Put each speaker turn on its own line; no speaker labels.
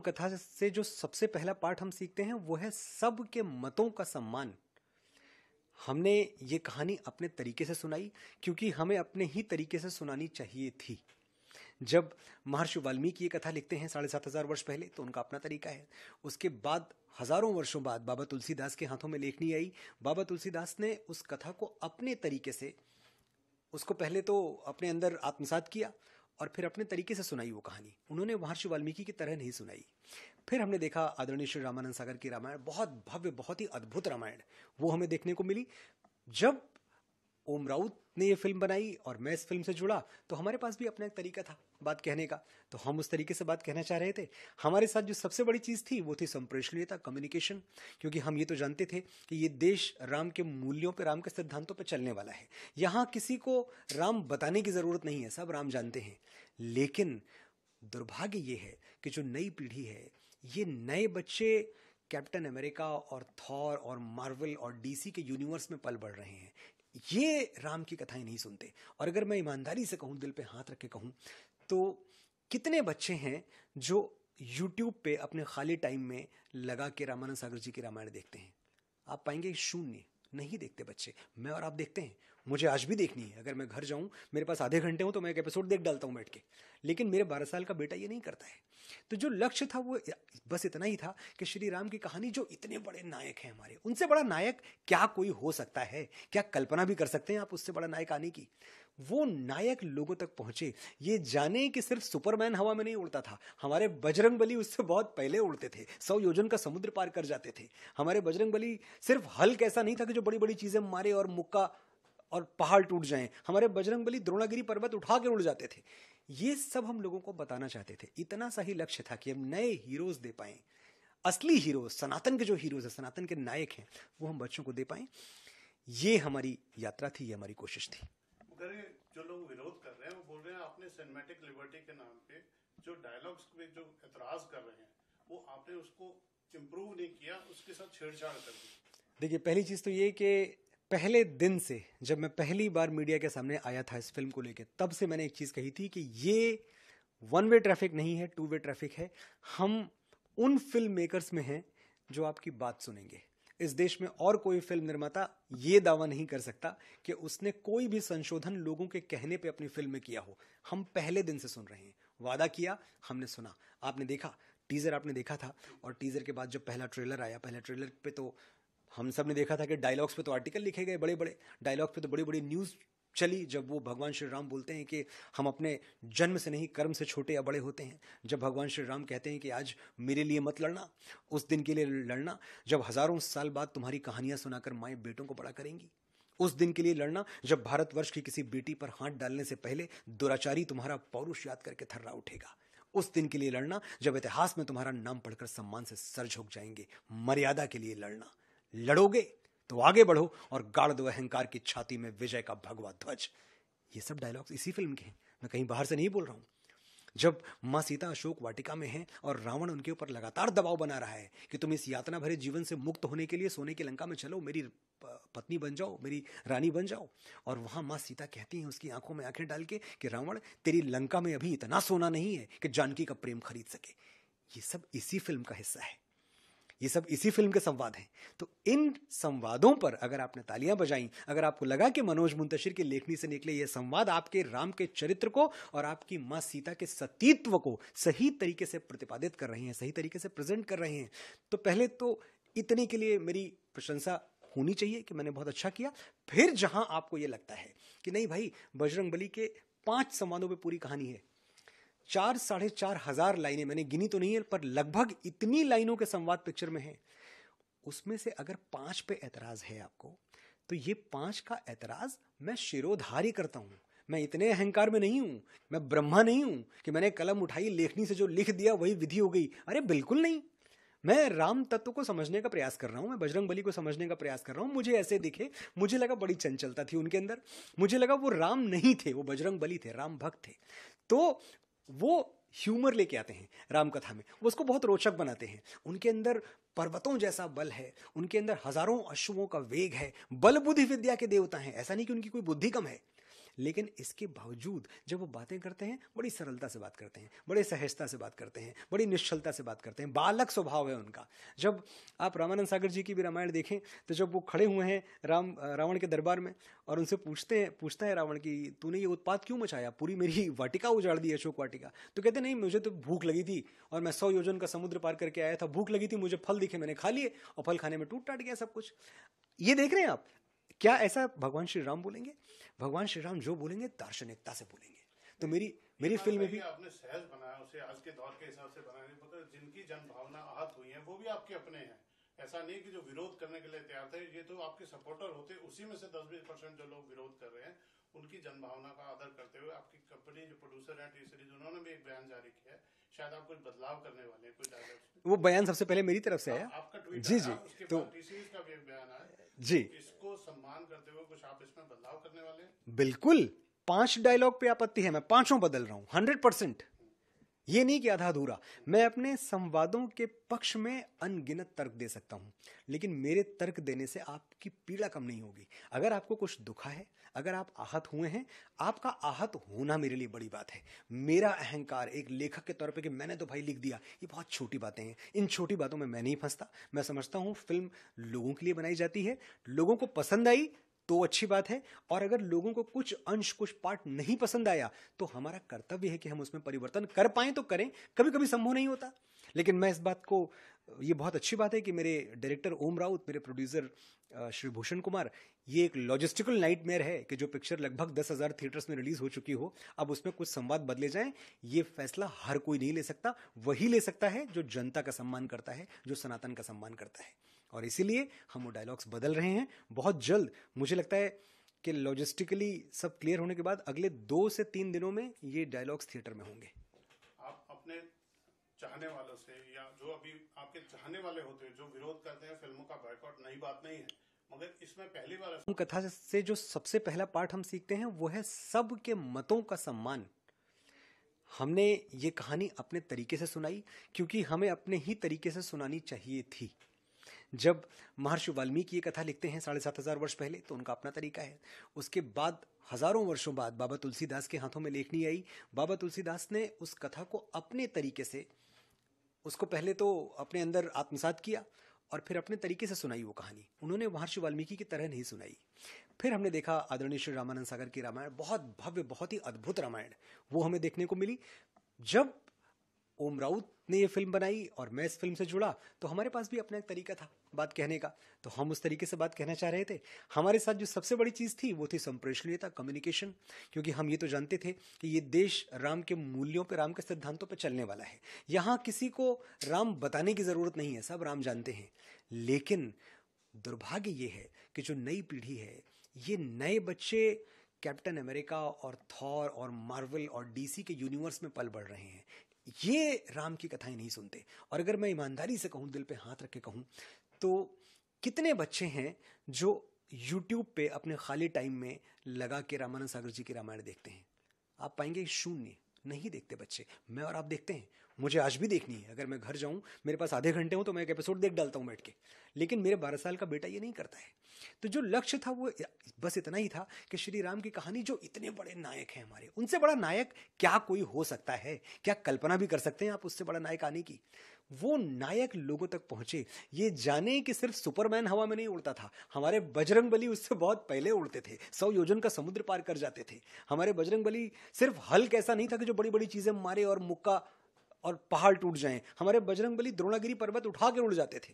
कथा से जो सबसे पहला पाठ हम सीखते हैं वो है सबके मतों का सम्मान। हमने ये कहानी अपने तरीके से सुनाई क्योंकि हमें अपने ही तरीके से सुनानी चाहिए थी। जब महर्षि वाल्मीकि ये कथा लिखते हैं 7,500 वर्ष पहले, तो उनका अपना तरीका है। उसके बाद हजारों वर्षों बाद बाबा तुलसीदास के हाथों में लेखनी आई। बाबा तुलसीदास ने उस कथा को अपने तरीके से, उसको पहले तो अपने अंदर आत्मसात किया और फिर अपने तरीके से सुनाई वो कहानी। उन्होंने महर्षि वाल्मीकि की तरह नहीं सुनाई। फिर हमने देखा आदरणीय श्री रामानंद सागर की रामायण, बहुत भव्य, बहुत ही अद्भुत रामायण वो हमें देखने को मिली। जब ओम राउत ने ये फिल्म बनाई और मैं इस फिल्म से जुड़ा, तो हमारे पास भी अपना एक तरीका था बात कहने का, तो हम उस तरीके से बात कहना चाह रहे थे। हमारे साथ जो सबसे बड़ी चीज़ थी वो थी संप्रेषणीयता, कम्युनिकेशन, क्योंकि हम ये तो जानते थे कि ये देश राम के मूल्यों पे, राम के सिद्धांतों पे चलने वाला है। यहाँ किसी को राम बताने की ज़रूरत नहीं है, सब राम जानते हैं। लेकिन दुर्भाग्य ये है कि जो नई पीढ़ी है, ये नए बच्चे कैप्टन अमेरिका और थॉर और मार्वल और डीसी के यूनिवर्स में पल बढ़ रहे हैं। ये राम की कथाएं नहीं सुनते। और अगर मैं ईमानदारी से कहूं, दिल पे हाथ रख के कहूं, तो कितने बच्चे हैं जो YouTube पे अपने खाली टाइम में लगा के रामानंद सागर जी की रामायण देखते हैं? आप पाएंगे शून्य। नहीं देखते बच्चे। मैं और आप देखते हैं, मुझे आज भी देखनी है। अगर मैं घर जाऊं, मेरे पास आधे घंटे हो तो मैं एक एपिसोड देख डालता हूं बैठ के। लेकिन मेरे 12 साल का बेटा ये नहीं करता है। तो जो लक्ष्य था वो बस इतना ही था कि श्री राम की कहानी, जो इतने बड़े नायक हैं हमारे, उनसे बड़ा नायक क्या कोई हो सकता है? क्या कल्पना भी कर सकते हैं आप उससे बड़ा नायक आने की? वो नायक लोगों तक पहुंचे, ये जाने कि सिर्फ सुपरमैन हवा में नहीं उड़ता था, हमारे बजरंगबली उससे बहुत पहले उड़ते थे, 100 योजन का समुद्र पार कर जाते थे। हमारे बजरंगबली सिर्फ हल्क ऐसा नहीं था कि जो बड़ी बड़ी चीजें मारे और मुक्का और पहाड़ टूट जाएं। हमारे बजरंगबली द्रोणागिरी पर्वत उठा के उड़ जाते थे। ये सब हम लोगों को बताना चाहते थे। इतना सा ही लक्ष्य था कि हम नए हीरोज दे पाएं, असली हीरोज, सनातन के जो हीरोज है, सनातन के नायक हैं, वो हम बच्चों को दे पाएं। ये हमारी यात्रा थी, ये हमारी कोशिश थी।
जो लोग विरोध कर रहे हैं वो बोल रहे हैं आपने सिनेमैटिक लिबर्टी के नाम पे जो डायलॉग्स पे जो एतराज कर रहे हैं वो आपने उसको इम्प्रूव नहीं किया, उसके साथ छेड़छाड़ कर दी।
देखिए, पहली चीज तो ये कि पहले दिन से जब मैं पहली बार मीडिया के सामने आया था इस फिल्म को लेकर, तब से मैंने एक चीज कही थी कि ये वन वे ट्रैफिक नहीं है, टू वे ट्रैफिक है। हम उन फिल्म मेकर्स में हैं जो आपकी बात सुनेंगे। इस देश में और कोई फिल्म निर्माता ये दावा नहीं कर सकता कि उसने कोई भी संशोधन लोगों के कहने पे अपनी फिल्म में किया हो। हम पहले दिन से सुन रहे हैं, वादा किया, हमने सुना। आपने देखा टीजर, आपने देखा था, और टीजर के बाद जब पहला ट्रेलर आया, पहले ट्रेलर पे तो हम सब ने देखा था कि डायलॉग्स पे तो आर्टिकल लिखे गए, बड़े बड़े डायलॉग पे तो बड़ी बड़ी न्यूज़ चली। जब वो भगवान श्री राम बोलते हैं कि हम अपने जन्म से नहीं कर्म से छोटे या बड़े होते हैं, जब भगवान श्री राम कहते हैं कि आज मेरे लिए मत लड़ना, उस दिन के लिए लड़ना जब हजारों साल बाद तुम्हारी कहानियां सुनाकर माएँ बेटों को बड़ा करेंगी, उस दिन के लिए लड़ना जब भारतवर्ष की किसी बेटी पर हाथ डालने से पहले दुराचारी तुम्हारा पौरुष याद करके थर्रा उठेगा, उस दिन के लिए लड़ना जब इतिहास में तुम्हारा नाम पढ़कर सम्मान से सर झुक जाएंगे, मर्यादा के लिए लड़ना। लड़ोगे तो आगे बढ़ो और गाड़ दो अहंकार की छाती में विजय का भगवा ध्वज। ये सब डायलॉग्स इसी फिल्म के हैं, मैं कहीं बाहर से नहीं बोल रहा हूं। जब माँ सीता अशोक वाटिका में हैं और रावण उनके ऊपर लगातार दबाव बना रहा है कि तुम इस यातना भरे जीवन से मुक्त होने के लिए सोने की लंका में चलो, मेरी पत्नी बन जाओ, मेरी रानी बन जाओ, और वहां माँ सीता कहती हैं उसकी आंखों में आंखें डाल के कि रावण, तेरी लंका में अभी इतना सोना नहीं है कि जानकी का प्रेम खरीद सके। ये सब इसी फिल्म का हिस्सा है, ये सब इसी फिल्म के संवाद हैं। तो इन संवादों पर अगर आपने तालियां बजाई, अगर आपको लगा कि मनोज मुंतशिर की लेखनी से निकले ये संवाद आपके राम के चरित्र को और आपकी मां सीता के सतीत्व को सही तरीके से प्रतिपादित कर रहे हैं, सही तरीके से प्रेजेंट कर रहे हैं, तो पहले तो इतने के लिए मेरी प्रशंसा होनी चाहिए कि मैंने बहुत अच्छा किया। फिर जहां आपको यह लगता है कि नहीं भाई, बजरंगबली के 5 संवादों पर पूरी कहानी है, 4-4.5 हजार लाइनें, मैंने गिनी तो नहीं है पर लगभग इतनी लाइनों के संवाद पिक्चर में है, उसमें से अगर 5 पे ऐतराज है आपको, तो ये 5 का ऐतराज मैं शिरोधार्य करता हूं। मैं इतने अहंकार में नहीं हूं, मैं ब्रह्मा नहीं हूं कि मैंने कलम उठाई, लेखनी से जो लिख दिया वही विधि हो गई। अरे बिल्कुल नहीं, मैं राम तत्व को समझने का प्रयास कर रहा हूं, मैं बजरंगबली को समझने का प्रयास कर रहा हूं। मुझे ऐसे दिखे, मुझे लगा बड़ी चंचलता थी उनके अंदर, मुझे लगा वो राम नहीं थे, वो बजरंगबली थे, राम भक्त थे। तो वो ह्यूमर लेके आते हैं राम कथा में, वो उसको बहुत रोचक बनाते हैं। उनके अंदर पर्वतों जैसा बल है, उनके अंदर हजारों अश्वों का वेग है, बल बुद्धि विद्या के देवता हैं। ऐसा नहीं कि उनकी कोई बुद्धि कम है, लेकिन इसके बावजूद जब वो बातें करते हैं बड़ी सरलता से बात करते हैं, बड़े सहजता से बात करते हैं, बड़ी निश्चलता से बात करते हैं, बालक स्वभाव है उनका। जब आप रामानंद सागर जी की भी रामायण देखें तो जब वो खड़े हुए हैं रावण के दरबार में और उनसे पूछता है रावण कि तूने ये उत्पात क्यों मचाया, पूरी मेरी वाटिका उजाड़ दी, अशोक वाटिका। तो कहते नहीं, मुझे तो भूख लगी थी और मैं 100 योजन का समुद्र पार करके आया था, भूख लगी थी, मुझे फल दिखे, मैंने खा लिए और फल खाने में टूट टाट गया सब कुछ। ये देख रहे हैं आप, क्या ऐसा भगवान श्री राम बोलेंगे? भगवान श्री राम जो बोलेंगे दार्शनिकता से बोलेंगे। तो मेरी फिल्म में भी
आपने सहज बनाया, उसे आज के दौर के हिसाब से बनाया, मतलब जिनकी जन भावना आहत हुई है वो भी आपके अपने हैं। ऐसा नहीं कि जो विरोध करने के लिए तैयार थे, ये तो आपके सपोर्टर होते, उसी में से 10-20% जो लोग विरोध कर रहे हैं उनकी जनभावना का आदर करते हुए आपकी कंपनी जो प्रोड्यूसर है टी सीरीज, उन्होंने भी एक बयान जारी किया है, शायद आप कुछ बदलाव करने वाले हैं, कुछ डायलॉग्स।
वो बयान सबसे पहले मेरी तरफ से आया,
आपका ट्वीट
जी
आया,
जी,
उसके
तो
बाद टी सीरीज का भी एक बयान आया
जी,
इसको सम्मान करते हुए कुछ आप इसमें बदलाव करने वाले हैं?
बिल्कुल। 5 डायलॉग पे आपत्ति है, मैं 5 बदल रहा हूं 100%। ये नहीं कि आधा अधूरा। मैं अपने संवादों के पक्ष में अनगिनत तर्क दे सकता हूं, लेकिन मेरे तर्क देने से आपकी पीड़ा कम नहीं होगी। अगर आपको कुछ दुखा है, अगर आप आहत हुए हैं, आपका आहत होना मेरे लिए बड़ी बात है। मेरा अहंकार एक लेखक के तौर पे कि मैंने तो भाई लिख दिया, ये बहुत छोटी बातें हैं। इन छोटी बातों में मैं नहीं फंसता। मैं समझता हूं फिल्म लोगों के लिए बनाई जाती है, लोगों को पसंद आई तो अच्छी बात है, और अगर लोगों को कुछ अंश, कुछ पार्ट नहीं पसंद आया तो हमारा कर्तव्य है कि हम उसमें परिवर्तन कर पाएं तो करें। कभी कभी संभव नहीं होता, लेकिन मैं इस बात को, ये बहुत अच्छी बात है कि मेरे डायरेक्टर ओम राउत, मेरे प्रोड्यूसर श्री भूषण कुमार, ये एक लॉजिस्टिकल नाइटमेयर है कि जो पिक्चर लगभग 10,000 थिएटर्स में रिलीज हो चुकी हो, अब उसमें कुछ संवाद बदले जाएं। ये फैसला हर कोई नहीं ले सकता, वही ले सकता है जो जनता का सम्मान करता है, जो सनातन का सम्मान करता है। और इसीलिए हम वो डायलॉग्स बदल रहे हैं बहुत जल्द। मुझे लगता है कि लॉजिस्टिकली सब क्लियर होने के बाद अगले 2 से 3 दिनों में ये डायलॉग्स थिएटर में होंगे।
आप अपने चाहने वालों से, या जो अभी आपके चाहने वाले होते हैं जो विरोध करते हैं फिल्मों का बॉयकॉट, नई बात नहीं है, मगर इसमें पहली बार
कथा से जो सबसे पहला पार्ट हम सीखते हैं वो है सबके मतों का सम्मान। हमने ये कहानी अपने तरीके से सुनाई क्योंकि हमें अपने ही तरीके से सुनानी चाहिए थी। जब महर्षि वाल्मीकि ये कथा लिखते हैं 7,500 वर्ष पहले, तो उनका अपना तरीका है। उसके बाद हजारों वर्षों बाद बाबा तुलसीदास के हाथों में लेखनी आई। बाबा तुलसीदास ने उस कथा को अपने तरीके से, उसको पहले तो अपने अंदर आत्मसात किया और फिर अपने तरीके से सुनाई वो कहानी। उन्होंने महर्षि वाल्मीकि की तरह नहीं सुनाई। फिर हमने देखा आदरणीय श्री रामानंद सागर की रामायण, बहुत भव्य, बहुत ही अद्भुत रामायण वो हमें देखने को मिली। जब ओम राउत ने ये फिल्म बनाई और मैं इस फिल्म से जुड़ा, तो हमारे पास भी अपना एक तरीका था बात कहने का, तो हम उस तरीके से बात कहना चाह रहे थे। हमारे साथ जो सबसे बड़ी चीज़ थी वो थी संप्रेषणीयता, कम्युनिकेशन, क्योंकि हम ये तो जानते थे कि ये देश राम के मूल्यों पे, राम के सिद्धांतों पे चलने वाला है। यहाँ किसी को राम बताने की ज़रूरत नहीं है, सब राम जानते हैं। लेकिन दुर्भाग्य ये है कि जो नई पीढ़ी है, ये नए बच्चे कैप्टन अमेरिका और थॉर और मार्वल और डीसी के यूनिवर्स में पल बढ़ रहे हैं। ये राम की कथाएं नहीं सुनते। और अगर मैं ईमानदारी से कहूँ, दिल पे हाथ रख के कहूँ, तो कितने बच्चे हैं जो YouTube पे अपने खाली टाइम में लगा के रामानंद सागर जी की रामायण देखते हैं? आप पाएंगे शून्य। नहीं देखते बच्चे। मैं और आप देखते हैं, मुझे आज भी देखनी है। अगर मैं घर जाऊं, मेरे पास आधे घंटे हो तो मैं एक एपिसोड देख डालता हूं बैठ के। लेकिन मेरे 12 साल का बेटा ये नहीं करता है। तो जो लक्ष्य था वो बस इतना ही था कि श्री राम की कहानी, जो इतने बड़े नायक हैं हमारे, उनसे बड़ा नायक क्या कोई हो सकता है? क्या कल्पना भी कर सकते हैं आप उससे बड़ा नायक आने की? वो नायक लोगों तक पहुंचे, ये जाने कि सिर्फ सुपरमैन हवा में नहीं उड़ता था, हमारे बजरंगबली उससे बहुत पहले उड़ते थे, 100 योजन का समुद्र पार कर जाते थे। हमारे बजरंगबली सिर्फ हल्क ऐसा नहीं था कि जो बड़ी बड़ी चीजें मारे और मुक्का और पहाड़ टूट जाएं। हमारे बजरंगबली द्रोणागिरी पर्वत उठा के उड़ जाते थे।